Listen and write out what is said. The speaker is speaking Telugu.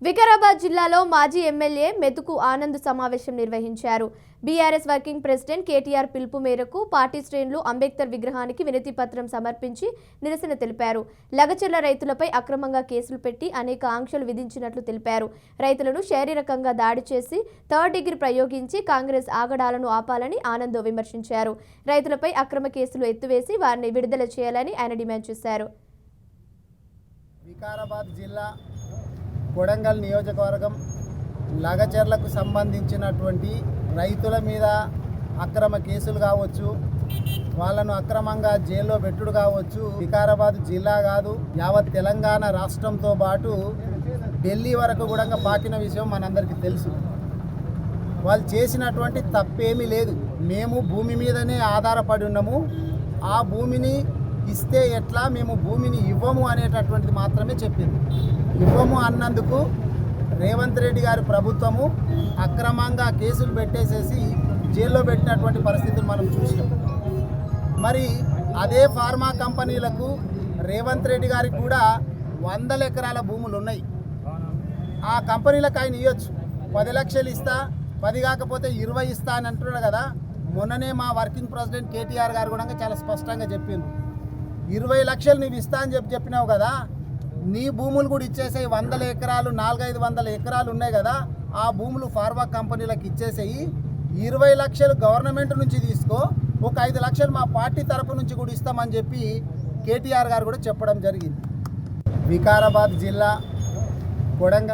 వికారాబాద్ జిల్లాలో మాజీ ఎమ్మెల్యే మెతుకు ఆనంద్ సమావేశం నిర్వహించారు. బీఆర్ఎస్ వర్కింగ్ ప్రెసిడెంట్ కేటీఆర్ పిలుపు మేరకు పార్టీ శ్రేణులు అంబేద్కర్ విగ్రహానికి వినతి పత్రం సమర్పించి నిరసన తెలిపారు. లగచర్ల రైతులపై అక్రమంగా కేసులు పెట్టి అనేక ఆంక్షలు విధించినట్లు తెలిపారు. రైతులను శారీరకంగా దాడి చేసి థర్డ్ డిగ్రీ ప్రయోగించి కాంగ్రెస్ ఆగడాలను ఆపాలని ఆనంద్ విమర్శించారు. రైతులపై అక్రమ కేసులు ఎత్తివేసి వారిని విడుదల చేయాలని ఆయన డిమాండ్ చేశారు. వికారాబాద్ జిల్లా కొడంగల్ నియోజకవర్గం లగచర్లకు సంబంధించినటువంటి రైతుల మీద అక్రమ కేసులు కావచ్చు, వాళ్ళను అక్రమంగా జైల్లో పెట్టుడు కావచ్చు. వికారాబాద్ జిల్లా కాదు, యావత్ తెలంగాణ రాష్ట్రంతో పాటు ఢిల్లీ వరకు కూడా పాకిన విషయం మనందరికీ తెలుసు. వాళ్ళు చేసినటువంటి తప్పేమీ లేదు. మేము భూమి మీదనే ఆధారపడి ఉన్నాము, ఆ భూమిని ఇస్తే ఎట్లా, మేము భూమిని ఇవ్వము అనేటటువంటిది మాత్రమే చెప్పింది. ఇవ్వము అన్నందుకు రేవంత్ రెడ్డి గారి ప్రభుత్వము అక్రమంగా కేసులు పెట్టేసేసి జైల్లో పెట్టినటువంటి పరిస్థితులు మనం చూసినాం. మరి అదే ఫార్మా కంపెనీలకు రేవంత్ రెడ్డి గారికి కూడా 100 ఎకరాల భూములు ఉన్నాయి. ఆ కంపెనీలకు ఆయన ఇవ్వచ్చు, 10 లక్షలు ఇస్తా, 10 కాకపోతే 20 ఇస్తా అని అంటున్నాడు కదా. మొన్ననే మా వర్కింగ్ ప్రెసిడెంట్ కేటీఆర్ గారు కూడా చాలా స్పష్టంగా చెప్పిండ్రు, 20 లక్షలు నువ్వు ఇస్తా అని చెప్పినావు కదా, నీ భూములు కూడా ఇచ్చేసాయి. 100 ఎకరాలు 400-500 ఎకరాలు ఉన్నాయి కదా, ఆ భూములు ఫార్మా కంపెనీలకు ఇచ్చేసాయి. 20 లక్షలు గవర్నమెంట్ నుంచి తీసుకో, ఒక 5 లక్షలు మా పార్టీ తరపు నుంచి కూడా ఇస్తామని చెప్పి కేటీఆర్ గారు కూడా చెప్పడం జరిగింది. వికారాబాద్ జిల్లా కొడంగల్